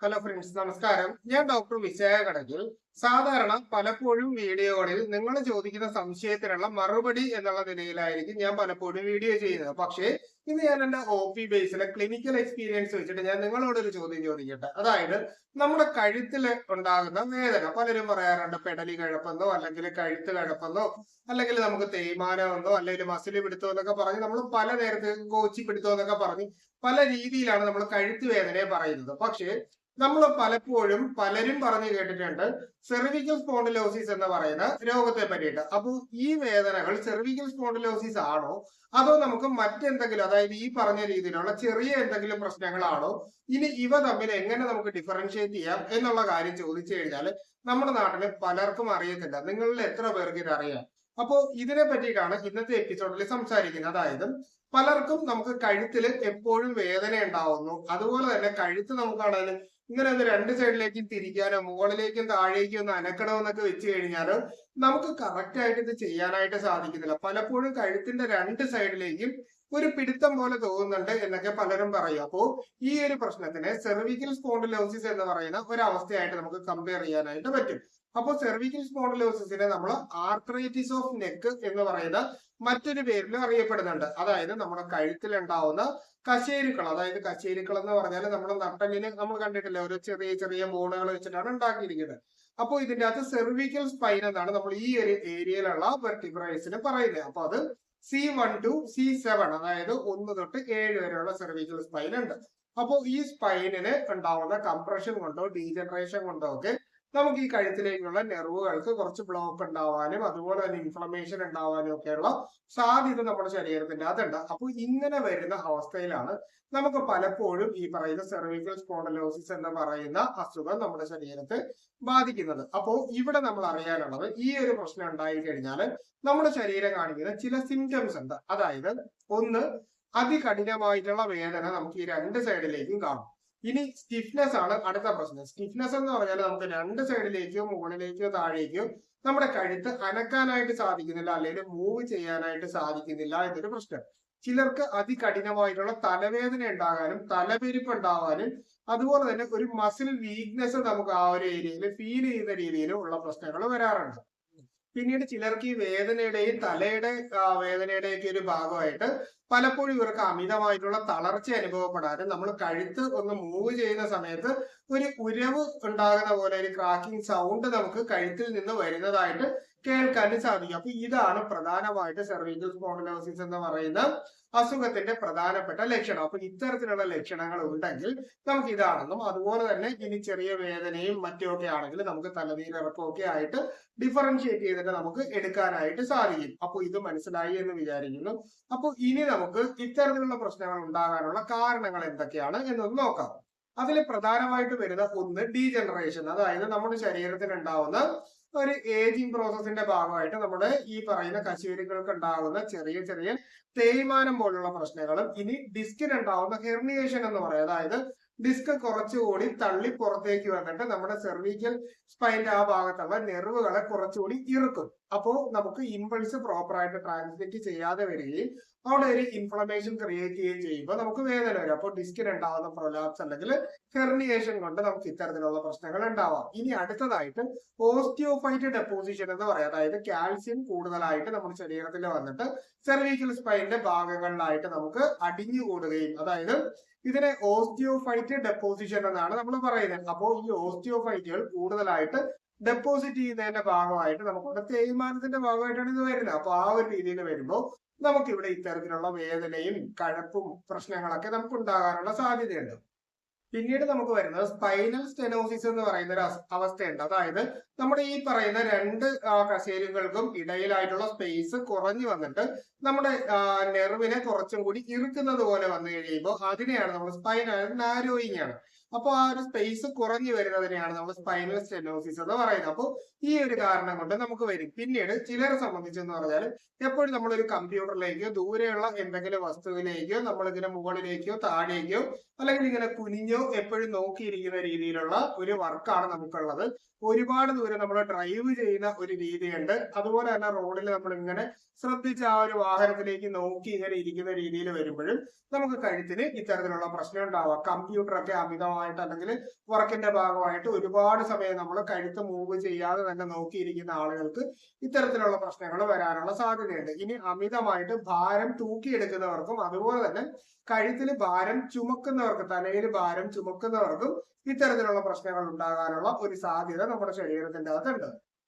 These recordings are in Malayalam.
ഹലോ ഫ്രണ്ട്സ്, നമസ്കാരം. ഞാൻ ഡോക്ടർ വിജയ കടകിൽ. സാധാരണ പലപ്പോഴും വീഡിയോകളിൽ നിങ്ങൾ ചോദിക്കുന്ന സംശയത്തിനുള്ള മറുപടി എന്നുള്ള നിലയിലായിരിക്കും ഞാൻ പലപ്പോഴും വീഡിയോ ചെയ്യുന്നത്. പക്ഷേ ഇന്ന് ഞാൻ എന്റെ OP ബേസിലെ ക്ലിനിക്കൽ എക്സ്പീരിയൻസ് വെച്ചിട്ട് ഞാൻ നിങ്ങളോട് ഒരു ചോദ്യം ചോദിക്കട്ടെ. അതായത് നമ്മുടെ കഴുത്തിൽ ഉണ്ടാകുന്ന വേദന, പലരും പറയാറുണ്ട് പെടലി കഴപ്പെന്നോ അല്ലെങ്കിൽ കഴുത്ത് കഴപ്പെന്നോ അല്ലെങ്കിൽ നമുക്ക് തേയ്മാനം എന്നോ അല്ലെങ്കിൽ മസിൽ പിടുത്തോ എന്നൊക്കെ പറഞ്ഞ് നമ്മൾ പല നേരത്തെ കോച്ചി പിടുത്തോ എന്നൊക്കെ പറഞ്ഞ് പല രീതിയിലാണ് നമ്മൾ കഴുത്ത് വേദനയെ പറയുന്നത്. പക്ഷേ നമ്മൾ പലപ്പോഴും പലരും പറഞ്ഞു കേട്ടിട്ടുണ്ട് സെർവിക്കൽ സ്പോണ്ടിലോസിസ് എന്ന് പറയുന്ന രോഗത്തെ പറ്റിയിട്ട്. അപ്പോൾ ഈ വേദനകൾ സെർവിക്കൽ സ്പോണ്ടിലോസിസ് ആണോ അതോ നമുക്ക് മറ്റെന്തെങ്കിലും, അതായത് ഈ പറഞ്ഞ രീതിയിലുള്ള ചെറിയ എന്തെങ്കിലും പ്രശ്നങ്ങളാണോ, ഇനി ഇവ തമ്മിൽ എങ്ങനെ നമുക്ക് ഡിഫറൻഷിയേറ്റ് ചെയ്യാം എന്നുള്ള കാര്യം ചോദിച്ചു കഴിഞ്ഞാൽ നമ്മുടെ നാട്ടില് പലർക്കും അറിയത്തില്ല. നിങ്ങളിൽ എത്ര പേർക്ക് ഇത് അറിയാം? അപ്പോൾ ഇതിനെ പറ്റിയിട്ടാണ് ഇന്നത്തെ എപ്പിസോഡിൽ സംസാരിക്കുന്നത്. അതായത് പലർക്കും നമുക്ക് കഴുത്തിൽ എപ്പോഴും വേദന ഉണ്ടാവുന്നു. അതുപോലെ തന്നെ കഴുത്ത് നമുക്കാണെങ്കിലും ഇങ്ങനെ ഒന്ന് രണ്ട് സൈഡിലേക്കും തിരിക്കാനോ മുകളിലേക്കും താഴേക്കും ഒന്ന് അനക്കണമെന്നൊക്കെ വെച്ച് കഴിഞ്ഞാൽ നമുക്ക് കറക്റ്റ് ആയിട്ട് ഇത് ചെയ്യാനായിട്ട് സാധിക്കുന്നില്ല. പലപ്പോഴും കഴുത്തിന്റെ രണ്ട് സൈഡിലേക്കും ഒരു പിടുത്തം പോലെ തോന്നുന്നുണ്ട് എന്നൊക്കെ പലരും പറയും. അപ്പോ ഈ ഒരു പ്രശ്നത്തിനെ സെർവിക്കൽ സ്പോണ്ടിലോസിസ് എന്ന് പറയുന്ന ഒരു അവസ്ഥയായിട്ട് നമുക്ക് കമ്പയർ ചെയ്യാനായിട്ട് പറ്റും. അപ്പോൾ സെർവിക്കൽ സ്പോണ്ടിലോസിസിനെ നമ്മൾ ആർത്രൈറ്റിസ് ഓഫ് നെക്ക് എന്ന് പറയുന്ന മറ്റൊരു പേരിലും അറിയപ്പെടുന്നുണ്ട്. അതായത് നമ്മുടെ കഴുത്തിൽ ഉണ്ടാവുന്ന കശേരുക്കൾ, അതായത് കശേരുക്കൾ എന്ന് പറഞ്ഞാൽ നമ്മുടെ നട്ടലിന് നമ്മൾ കണ്ടിട്ടില്ല, ഒരു ചെറിയ ചെറിയ ബോണുകൾ വെച്ചിട്ടാണ് ഉണ്ടാക്കിയിരിക്കുന്നത്. അപ്പോൾ ഇതിന്റെ അകത്ത് സെർവിക്കൽ സ്പൈൻ എന്നാണ് നമ്മൾ ഈ ഒരു ഏരിയയിലുള്ള വെർട്ടിബ്രേസിന് പറയുന്നത്. അപ്പൊ അത് C1 to C7, അതായത് 1 തൊട്ട് 7 വരെയുള്ള സെർവിക്കൽ സ്പൈൻ ഉണ്ട്. അപ്പോൾ ഈ സ്പൈനിന് ഉണ്ടാവുന്ന കംപ്രഷൻ കൊണ്ടോ ഡീജനറേഷൻ കൊണ്ടോ ഒക്കെ നമുക്ക് ഈ കഴുത്തിലേക്കുള്ള നെർവുകൾക്ക് കുറച്ച് ബ്ലോക്ക് ഉണ്ടാവാനും അതുപോലെ തന്നെ ഇൻഫ്ലമേഷൻ ഉണ്ടാവാനും ഒക്കെയുള്ള സാധ്യത നമ്മുടെ ശരീരത്തിന്റെ അതുണ്ട്. അപ്പോൾ ഇങ്ങനെ വരുന്ന അവസ്ഥയിലാണ് നമുക്ക് പലപ്പോഴും ഈ പറയുന്ന സെർവിക്കൽ സ്പോണ്ടിലോസിസ് എന്ന് പറയുന്ന അസുഖം നമ്മുടെ ശരീരത്തെ ബാധിക്കുന്നത്. അപ്പോൾ ഇവിടെ നമ്മൾ അറിയാനുള്ളത്, ഈ ഒരു പ്രശ്നം ഉണ്ടായി കഴിഞ്ഞാൽ നമ്മുടെ ശരീരം കാണിക്കുന്ന ചില സിംറ്റംസ് ഉണ്ട്. അതായത് ഒന്ന്, അതികഠിനമായിട്ടുള്ള വേദന നമുക്ക് ഈ രണ്ട് സൈഡിലേക്കും കാണും. ഇനി സ്റ്റിഫ്നെസ് ആണ് അടുത്ത പ്രശ്നം. സ്റ്റിഫ്നെസ് എന്ന് പറഞ്ഞാൽ നമുക്ക് രണ്ട് സൈഡിലേക്കോ മുകളിലേക്കോ താഴേക്കോ നമ്മുടെ കഴുത്ത് അനക്കാനായിട്ട് സാധിക്കുന്നില്ല, അല്ലെങ്കിൽ മൂവ് ചെയ്യാനായിട്ട് സാധിക്കുന്നില്ല എന്നൊരു പ്രശ്നം. ചിലർക്ക് അതികഠിനമായിട്ടുള്ള തലവേദന ഉണ്ടാകാനും തലപെരുപ്പ് ഉണ്ടാവാനും അതുപോലെ തന്നെ ഒരു മസിൽ വീക്ക്നെസ് നമുക്ക് ആ ഒരു ഏരിയയിൽ ഫീൽ ചെയ്യുന്ന രീതിയിലും ഉള്ള പ്രശ്നങ്ങൾ വരാറുണ്ട്. പിന്നീട് ചിലർക്ക് ഈ വേദനയുടെയും തലയുടെ വേദനയുടെയൊക്കെ ഒരു ഭാഗമായിട്ട് പലപ്പോഴും ഇവർക്ക് അമിതമായിട്ടുള്ള തളർച്ച അനുഭവപ്പെടാനും നമ്മൾ കഴുത്ത് ഒന്ന് മൂവ് ചെയ്യുന്ന സമയത്ത് ഒരു ഉരവ് ഉണ്ടാകുന്ന പോലെ ഒരു ക്രാക്കിംഗ് സൗണ്ട് നമുക്ക് കഴുത്തിൽ നിന്ന് വരുന്നതായിട്ട് കേൾക്കാനും സാധിക്കും. അപ്പൊ ഇതാണ് പ്രധാനമായിട്ട് സെർവിക്കൽ സ്പോണ്ടിലോസിസ് എന്ന് പറയുന്ന അസുഖത്തിന്റെ പ്രധാനപ്പെട്ട ലക്ഷണം. അപ്പൊ ഇത്തരത്തിലുള്ള ലക്ഷണങ്ങൾ ഉണ്ടെങ്കിൽ നമുക്ക് ഇതാണെന്നും അതുപോലെ തന്നെ ഇനി ചെറിയ വേദനയും മറ്റുമൊക്കെ ആണെങ്കിൽ നമുക്ക് തലനീരിറക്കമൊക്കെ ആയിട്ട് ഡിഫറൻഷിയേറ്റ് ചെയ്തിട്ട് നമുക്ക് എടുക്കാനായിട്ട് സാധിക്കും. അപ്പോൾ ഇത് മനസ്സിലായി എന്ന് വിചാരിക്കുന്നു. അപ്പോൾ ഇനി നമുക്ക് ഇത്തരത്തിലുള്ള പ്രശ്നങ്ങൾ ഉണ്ടാകാനുള്ള കാരണങ്ങൾ എന്തൊക്കെയാണ് എന്നൊന്ന് നോക്കാം. അതിൽ പ്രധാനമായിട്ട് വരുന്ന ഒന്ന് ഡീജനറേഷൻ, അതായത് നമ്മുടെ ശരീരത്തിൽ ഉണ്ടാവുന്ന ഒരു ഏജിങ് പ്രോസസ്സിന്റെ ഭാഗമായിട്ട് നമ്മുടെ ഈ പറയുന്ന കശേരുക്കൾക്ക് ഉണ്ടാകുന്ന ചെറിയ ചെറിയ തേയ്മാനം പോലുള്ള പ്രശ്നങ്ങളും ഇനി ഡിസ്കിന് ഉണ്ടാവുന്ന ഹെർണിയേഷൻ എന്ന് പറയും. അതായത് ഡിസ്ക് കുറച്ചുകൂടി തള്ളി പുറത്തേക്ക് വന്നിട്ട് നമ്മുടെ സെർവിക്കൽ സ്പൈൻ്റെ ആ ഭാഗത്തുള്ള നെർവുകളെ കുറച്ചുകൂടി ഇറുക്കും. അപ്പോൾ നമുക്ക് ഇമ്പൾസ് പ്രോപ്പറായിട്ട് ട്രാൻസ്മിറ്റ് ചെയ്യാതെ വരികയും അവിടെ ഒരു ഇൻഫ്ലമേഷൻ ക്രിയേറ്റ് ചെയ്യുകയും ചെയ്യുമ്പോൾ നമുക്ക് വേദന വരും. അപ്പോൾ ഡിസ്കിന് ഉണ്ടാവുന്ന പ്രൊലാപ്സ് അല്ലെങ്കിൽ ഹെർണിയേഷൻ കൊണ്ട് നമുക്ക് ഇത്തരത്തിലുള്ള പ്രശ്നങ്ങൾ ഉണ്ടാവാം. ഇനി അടുത്തതായിട്ട് ഓസ്റ്റിയോഫൈറ്റ് ഡെപ്പോസിഷൻ എന്ന് പറയാം. അതായത് കാൽസ്യം കൂടുതലായിട്ട് നമ്മുടെ ശരീരത്തിൽ വന്നിട്ട് സെർവിക്കൽ സ്പൈൻ്റെ ഭാഗങ്ങളിലായിട്ട് നമുക്ക് അടിഞ്ഞുകൂടുകയും, അതായത് ഇതിനെ ഓസ്റ്റിയോഫൈറ്റ് ഡെപ്പോസിഷൻ എന്നാണ് നമ്മൾ പറയുന്നത്. അപ്പോൾ ഈ ഓസ്റ്റിയോഫൈറ്റുകൾ കൂടുതലായിട്ട് ഡെപ്പോസിറ്റ് ചെയ്യുന്നതിന്റെ ഭാഗമായിട്ട് നമുക്ക് തേയ്മാനത്തിന്റെ ഭാഗമായിട്ടാണ് ഇത് വരുന്നത്. അപ്പൊ ആ ഒരു രീതിയിൽ വരുമ്പോൾ നമുക്ക് ഇവിടെ ഇത്തരത്തിലുള്ള വേദനയും കഴപ്പും പ്രശ്നങ്ങളൊക്കെ നമുക്ക് ഉണ്ടാകാനുള്ള സാധ്യതയുണ്ട്. പിന്നീട് നമുക്ക് വരുന്നത് സ്പൈനൽ സ്റ്റെനോസിസ് എന്ന് പറയുന്ന ഒരു അവസ്ഥയുണ്ട്. അതായത് നമ്മുടെ ഈ പറയുന്ന രണ്ട് കശേരുക്കൾക്കും ഇടയിലായിട്ടുള്ള സ്പേസ് കുറഞ്ഞു വന്നിട്ട് നമ്മുടെ നെർവിനെ കുറച്ചും കൂടി ഇറുക്കുന്നത് പോലെ വന്നു കഴിയുമ്പോൾ അതിനെയാണ് നമ്മൾ സ്പൈനൽ നാരോയിങ് ആണ്. അപ്പോൾ ആ ഒരു സ്പേസ് കുറഞ്ഞു വരുന്നതിനെയാണ് നമ്മൾ സ്പൈനൽ സ്റ്റെനോസിസ് എന്ന് പറയുന്നത്. അപ്പോൾ ഈ ഒരു കാരണം കൊണ്ട് നമുക്ക് വരും. പിന്നീട് ചിലരെ സംബന്ധിച്ചെന്ന് പറഞ്ഞാൽ എപ്പോഴും നമ്മളൊരു കമ്പ്യൂട്ടറിലേക്കോ ദൂരെയുള്ള എന്തെങ്കിലും വസ്തുവിലേക്കോ നമ്മളിങ്ങനെ മുകളിലേക്കോ താഴേക്കോ അല്ലെങ്കിൽ ഇങ്ങനെ കുനിഞ്ഞോ എപ്പോഴും നോക്കിയിരിക്കുന്ന രീതിയിലുള്ള ഒരു വർക്കാണ് നമുക്കുള്ളത്. ഒരുപാട് ദൂരം നമ്മൾ ഡ്രൈവ് ചെയ്യുന്ന ഒരു രീതിയുണ്ട്. അതുപോലെ തന്നെ റോഡിൽ നമ്മൾ ഇങ്ങനെ ശ്രദ്ധിച്ച് ആ ഒരു വാഹനത്തിലേക്ക് നോക്കി ഇങ്ങനെ ഇരിക്കുന്ന രീതിയിൽ വരുമ്പോഴും നമുക്ക് കഴുത്തിന് ഇത്തരത്തിലുള്ള പ്രശ്നം ഉണ്ടാവാം. കമ്പ്യൂട്ടറൊക്കെ അമിതമായ ഭാഗമായിട്ട് അല്ലെങ്കിൽ വർക്കിന്റെ ഭാഗമായിട്ട് ഒരുപാട് സമയം നമ്മൾ കഴുത്ത് മൂവ് ചെയ്യാതെ തന്നെ നോക്കിയിരിക്കുന്ന ആളുകൾക്ക് ഇത്തരത്തിലുള്ള പ്രശ്നങ്ങൾ വരാനുള്ള സാധ്യതയുണ്ട്. ഇനി അമിതമായിട്ട് ഭാരം തൂക്കിയെടുക്കുന്നവർക്കും അതുപോലെ തന്നെ കഴുത്തിൽ ഭാരം ചുമക്കുന്നവർക്കും തലയിൽ ഭാരം ചുമക്കുന്നവർക്കും ഇത്തരത്തിലുള്ള പ്രശ്നങ്ങൾ ഉണ്ടാകാനുള്ള ഒരു സാധ്യത നമ്മുടെ ശരീരത്തിന്റെ അകത്തുണ്ട്.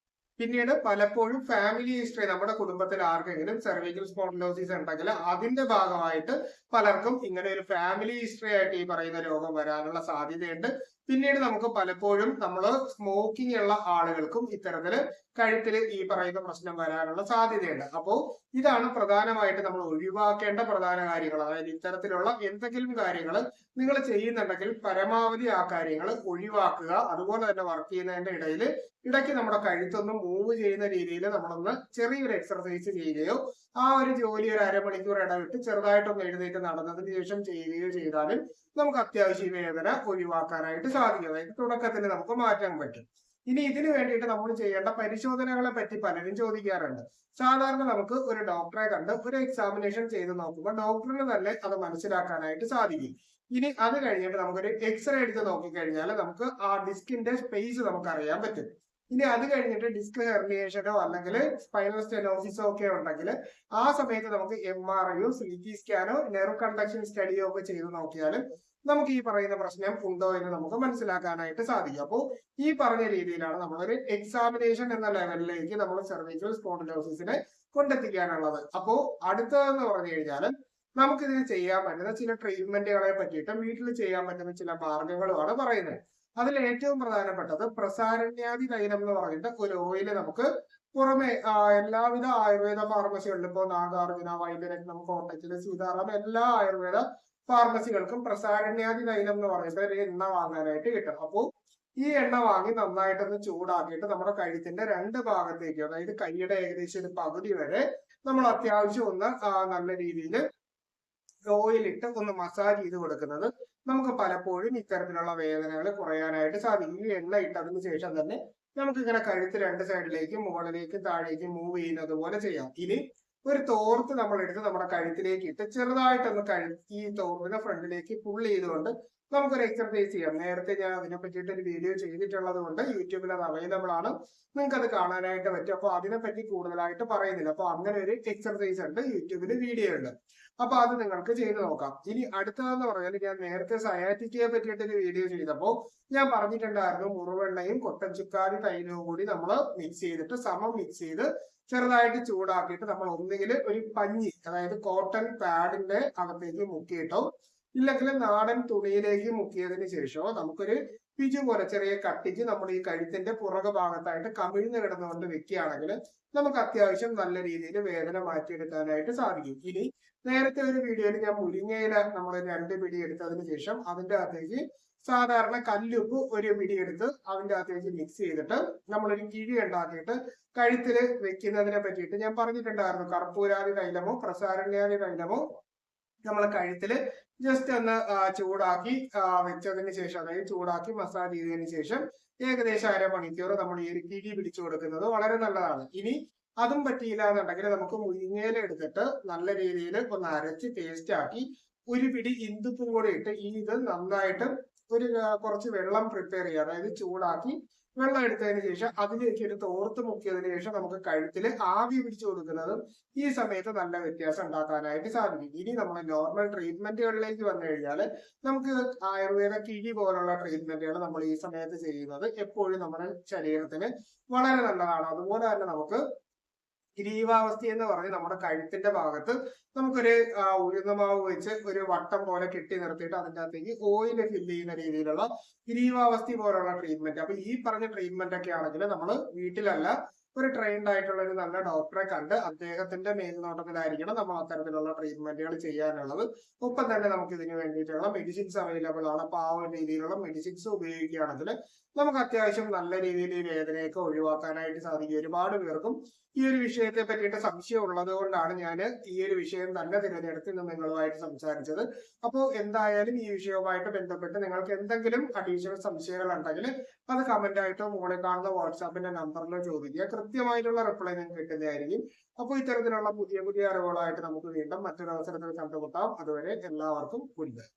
പിന്നീട് പലപ്പോഴും ഫാമിലി ഹിസ്റ്ററി നമ്മുടെ കുടുംബത്തിൽ ആർക്കെങ്കിലും സെർവിക്കൽ സ്പോണ്ടിലോസിസ് ഉണ്ടെങ്കിൽ അതിന്റെ ഭാഗമായിട്ട് പലർക്കും ഇങ്ങനെ ഒരു ഫാമിലി ഹിസ്റ്ററി ആയിട്ട് ഈ പറയുന്ന രോഗം വരാനുള്ള സാധ്യതയുണ്ട്. പിന്നീട് നമുക്ക് പലപ്പോഴും നമ്മൾ സ്മോക്കിംഗ് ഉള്ള ആളുകൾക്കും ഇത്തരത്തില് കഴുത്തില് ഈ പറയുന്ന പ്രശ്നം വരാനുള്ള സാധ്യതയുണ്ട്. അപ്പോ ഇതാണ് പ്രധാനമായിട്ട് നമ്മൾ ഒഴിവാക്കേണ്ട പ്രധാന കാര്യങ്ങൾ. അതായത് ഇത്തരത്തിലുള്ള എന്തെങ്കിലും കാര്യങ്ങൾ നിങ്ങൾ ചെയ്യുന്നുണ്ടെങ്കിൽ പരമാവധി ആ കാര്യങ്ങൾ ഒഴിവാക്കുക. അതുപോലെ തന്നെ വർക്ക് ചെയ്യുന്നതിന്റെ ഇടയ്ക്ക് നമ്മുടെ കഴുത്തൊന്നും മൂവ് ചെയ്യുന്ന രീതിയിൽ നമ്മളൊന്ന് ചെറിയൊരു എക്സർസൈസ് ചെയ്യുകയോ ആ ഒരു ജോലി ഒരു അരമണിക്കൂർ ഇടവിട്ട് ചെറുതായിട്ടൊന്ന് എഴുന്നേറ്റ് നടന്നതിന് ശേഷം ചെയ്യുകയോ ചെയ്താലും നമുക്ക് അത്യാവശ്യം വേദന ഒഴിവാക്കാനായിട്ട് സാധിക്കും. അതായത് തുടക്കത്തിൽ നമുക്ക് മാറ്റാൻ പറ്റും. ഇനി ഇതിനു വേണ്ടിയിട്ട് നമ്മൾ ചെയ്യേണ്ട പരിശോധനകളെ പറ്റി പലരും ചോദിക്കാറുണ്ട്. സാധാരണ നമുക്ക് ഒരു ഡോക്ടറെ കണ്ട് ഒരു എക്സാമിനേഷൻ ചെയ്ത് നോക്കുമ്പോൾ ഡോക്ടറിന് തന്നെ അത് മനസ്സിലാക്കാനായിട്ട് സാധിക്കും. ഇനി അത് കഴിഞ്ഞിട്ട് നമുക്കൊരു എക്സ്റേ എടുത്ത് നോക്കിക്കഴിഞ്ഞാൽ നമുക്ക് ആ ഡിസ്കിന്റെ സ്പേസ് നമുക്ക് അറിയാൻ പറ്റും. ഇനി അത് കഴിഞ്ഞിട്ട് ഡിസ്ക് ഹെർണിയേഷനോ അല്ലെങ്കിൽ സ്പൈനൽ സ്റ്റെനോസിസോ ഒക്കെ ഉണ്ടെങ്കിൽ ആ സമയത്ത് നമുക്ക് MRIയോ CT സ്കാനോ നെർവ് കണ്ടക്ഷൻ സ്റ്റഡിയോ ഒക്കെ ചെയ്ത് നോക്കിയാലും നമുക്ക് ഈ പറയുന്ന പ്രശ്നം ഉണ്ടോ എന്ന് നമുക്ക് മനസ്സിലാക്കാനായിട്ട് സാധിക്കും. അപ്പോൾ ഈ പറഞ്ഞ രീതിയിലാണ് നമ്മളൊരു എക്സാമിനേഷൻ എന്ന ലെവലിലേക്ക് നമ്മൾ സെർവിക്കൽ സ്പോണ്ടിലോസിസിനെ കൊണ്ടെത്തിക്കാനുള്ളത്. അപ്പോ അടുത്തതെന്ന് പറഞ്ഞു കഴിഞ്ഞാൽ നമുക്ക് ഇതിന് ചെയ്യാൻ പറ്റുന്ന ചില ട്രീറ്റ്മെന്റുകളെ പറ്റിയിട്ട് വീട്ടിൽ ചെയ്യാൻ പറ്റുന്ന ചില മാർഗങ്ങളുമാണ് പറയുന്നത്. അതിൽ ഏറ്റവും പ്രധാനപ്പെട്ടത് പ്രസാരണ്യാദി തൈലം എന്ന് പറഞ്ഞിട്ട് ഒരു ഓയില് നമുക്ക് പുറമെ എല്ലാവിധ ആയുർവേദ ഫാർമസികളിലും ഇപ്പോൾ നാഗാർജുന, വൈദ്യരത്നം, കോട്ടച്ചില്, സീതാറാം എല്ലാ ആയുർവേദ ഫാർമസികൾക്കും പ്രസാരണ്യാദി തൈലം എന്ന് പറഞ്ഞിട്ട് ഒരു എണ്ണ വാങ്ങാനായിട്ട് കിട്ടും. അപ്പോൾ ഈ എണ്ണ വാങ്ങി നന്നായിട്ടൊന്ന് ചൂടാക്കിയിട്ട് നമ്മുടെ കഴുത്തിന്റെ രണ്ട് ഭാഗത്തേക്ക്, അതായത് കൈയുടെ ഏകദേശം ഒരു പകുതി വരെ നമ്മൾ അത്യാവശ്യം ഒന്ന് നല്ല രീതിയിൽ ഓയിലിട്ട് ഒന്ന് മസാജ് ചെയ്ത് കൊടുക്കുന്നത് നമുക്ക് പലപ്പോഴും ഇത്തരത്തിലുള്ള വേദനകൾ കുറയാനായിട്ട് സാധിക്കും. ഈ എണ്ണ ഇട്ടതിന് ശേഷം തന്നെ നമുക്ക് ഇങ്ങനെ കഴുത്ത് രണ്ട് സൈഡിലേക്കും മുകളിലേക്കും താഴേക്കും മൂവ് ചെയ്യുന്നത് പോലെ ചെയ്യാം. ഇനി ഒരു തോർത്ത് നമ്മൾ എടുത്ത് നമ്മുടെ കഴുത്തിലേക്ക് ഇട്ട് ചെറുതായിട്ടൊന്ന് ഈ തോർത്തിനെ ഫ്രണ്ടിലേക്ക് പുൾ ചെയ്തുകൊണ്ട് നമുക്കൊരു എക്സർസൈസ് ചെയ്യാം. നേരത്തെ ഞാൻ അതിനെ പറ്റിയിട്ട് ഒരു വീഡിയോ ചെയ്തിട്ടുള്ളത് കൊണ്ട് യൂട്യൂബിൽ അത് അവൈലബിൾ ആണ്, നിങ്ങൾക്ക് അത് കാണാനായിട്ട് പറ്റും. അപ്പൊ അതിനെപ്പറ്റി കൂടുതലായിട്ട് പറയുന്നില്ല. അപ്പൊ അങ്ങനെ ഒരു എക്സർസൈസ് ഉണ്ട്, യൂട്യൂബിൽ വീഡിയോ ഉണ്ട്. അപ്പൊ അത് നിങ്ങൾക്ക് ചെയ്ത് നോക്കാം. ഇനി അടുത്തതെന്ന് പറഞ്ഞാൽ ഞാൻ നേരത്തെ സയാറ്റിക്കയെ പറ്റിയിട്ട് ഒരു വീഡിയോ ചെയ്തപ്പോൾ ഞാൻ പറഞ്ഞിട്ടുണ്ടായിരുന്നു മുറിവെണ്ണയും കൊട്ടൻ ചുക്കാരി തൈലവും കൂടി നമ്മൾ മിക്സ് ചെയ്തിട്ട് സമം മിക്സ് ചെയ്ത് ചെറുതായിട്ട് ചൂടാക്കിയിട്ട് നമ്മൾ ഒന്നുകിൽ ഒരു പഞ്ഞി, അതായത് കോട്ടൺ പാഡിന്റെ അകത്തേക്ക് മുക്കിയിട്ടോ ഇല്ലെങ്കിൽ നാടൻ തുണിയിലേക്ക് മുക്കിയതിന് ശേഷമോ നമുക്കൊരു പിജു പോലെ ചെറിയ കട്ടിക്ക് നമ്മൾ ഈ കഴുത്തിന്റെ പുറകു ഭാഗത്തായിട്ട് കമിഴ്ന്ന് കിടന്നുകൊണ്ട് വെക്കുകയാണെങ്കിൽ നമുക്ക് അത്യാവശ്യം നല്ല രീതിയിൽ വേദന മാറ്റിയെടുക്കാനായിട്ട് സാധിക്കും. ഇനി നേരത്തെ ഒരു വീഡിയോയിൽ ഞാൻ മുരിങ്ങയില നമ്മൾ 2 പിടി എടുത്തതിന് ശേഷം അതിന്റെ അകത്തേക്ക് സാധാരണ കല്ലുപ്പ് ഒരു പിടി എടുത്ത് അതിന്റെ അകത്തേക്ക് മിക്സ് ചെയ്തിട്ട് നമ്മളൊരു കിഴി ഉണ്ടാക്കിയിട്ട് കഴുത്തില് വെക്കുന്നതിനെ പറ്റിയിട്ട് ഞാൻ പറഞ്ഞിട്ടുണ്ടായിരുന്നു. കർപ്പൂരാതി തൈലമോ പ്രസാരണ്യാദി തൈലമോ നമ്മളെ കഴുത്തില് ജസ്റ്റ് ഒന്ന് ചൂടാക്കി വെച്ചതിന് ശേഷം, അതായത് ചൂടാക്കി മസാജ് ചെയ്തതിന് ശേഷം ഏകദേശം അരമണിക്കൂർ നമ്മൾ ഈ ഒരു കിഴി പിടിച്ചു കൊടുക്കുന്നത് വളരെ നല്ലതാണ്. ഇനി അതും പറ്റിയില്ല എന്നുണ്ടെങ്കിൽ നമുക്ക് മുരിങ്ങയില എടുത്തിട്ട് നല്ല രീതിയിൽ ഒന്ന് അരച്ച് പേസ്റ്റ് ആക്കി ഒരു പിടി ഇന്ദുപ്പും കൂടി ഇട്ട് ഇത് നന്നായിട്ട് ഒരു കുറച്ച് വെള്ളം പ്രിപ്പയർ ചെയ്യുക, അതായത് ചൂടാക്കി വെള്ളം എടുത്തതിന് ശേഷം അതിലേക്ക് ഒരു തോർത്ത് മുക്കിയതിന് ശേഷം നമുക്ക് കഴുത്തിൽ ആവി പിടിച്ചു കൊടുക്കുന്നതും ഈ സമയത്ത് നല്ല വ്യത്യാസം ഉണ്ടാക്കാനായിട്ട് സാധിക്കും. ഇനി നമ്മൾ നോർമൽ ട്രീറ്റ്മെന്റുകളിലേക്ക് വന്നു കഴിഞ്ഞാൽ നമുക്ക് ആയുർവേദ കിഴി പോലുള്ള ട്രീറ്റ്മെന്റുകൾ നമ്മൾ ഈ സമയത്ത് ചെയ്യുന്നത് എപ്പോഴും നമ്മുടെ ശരീരത്തിന് വളരെ നല്ലതാണ്. അതുപോലെ തന്നെ നമുക്ക് ഗ്രീവാവസ്ഥ എന്ന് പറഞ്ഞ് നമ്മുടെ കഴുത്തിന്റെ ഭാഗത്ത് നമുക്കൊരു ഉഴുന്നമാവ് വെച്ച് ഒരു വട്ടം പോലെ കെട്ടി നിർത്തിയിട്ട് അതിൻ്റെ അകത്തേക്ക് ഓയിൽ ഫില്ല് ചെയ്യുന്ന രീതിയിലുള്ള ഗ്രീവാവസ്ഥ പോലുള്ള ട്രീറ്റ്മെന്റ്. അപ്പൊ ഈ പറഞ്ഞ ട്രീറ്റ്മെന്റ് ഒക്കെ ആണെങ്കിൽ നമ്മൾ വീട്ടിലല്ല ഒരു ട്രെയിൻഡ് ആയിട്ടുള്ള ഒരു നല്ല ഡോക്ടറെ കണ്ട് അദ്ദേഹത്തിന്റെ മേൽനോട്ടത്തിലായിരിക്കണം നമ്മൾ അത്തരത്തിലുള്ള ട്രീറ്റ്മെന്റുകൾ ചെയ്യാനുള്ളത്. ഒപ്പം തന്നെ നമുക്ക് ഇതിന് വേണ്ടിയിട്ടുള്ള മെഡിസിൻസ് അവൈലബിൾ ആണ്. അപ്പൊ ആ ഒരു രീതിയിലുള്ള മെഡിസിൻസ് ഉപയോഗിക്കുകയാണെങ്കിൽ നമുക്ക് അത്യാവശ്യം നല്ല രീതിയിൽ ഈ വേദനയൊക്കെ ഒഴിവാക്കാനായിട്ട് സാധിക്കും. ഒരുപാട് പേർക്കും ഈ ഒരു വിഷയത്തെ പറ്റിയിട്ട് സംശയം ഉള്ളത് കൊണ്ടാണ് ഞാൻ ഈ ഒരു വിഷയം തന്നെ തിരഞ്ഞെടുത്ത് ഇന്ന് നിങ്ങളുമായിട്ട് സംസാരിച്ചത്. അപ്പോൾ എന്തായാലും ഈ വിഷയവുമായിട്ട് ബന്ധപ്പെട്ട് നിങ്ങൾക്ക് എന്തെങ്കിലും അഡീഷണൽ സംശയങ്ങൾ ഉണ്ടെങ്കിൽ അത് കമന്റ് ആയിട്ടോ മുകളിൽ കാണുന്ന വാട്സാപ്പിന്റെ നമ്പറിലോ ചോദിക്കുക. കൃത്യമായിട്ടുള്ള റിപ്ലൈ നിങ്ങൾക്ക് കിട്ടുന്നതായിരിക്കും. അപ്പോൾ ഇത്തരത്തിലുള്ള പുതിയ പുതിയ അറിവുകളായിട്ട് നമുക്ക് വീണ്ടും മറ്റൊരു അവസരത്തിൽ കണ്ടുമുട്ടാം. അതുവരെ എല്ലാവർക്കും ഗുഡ് ബൈ.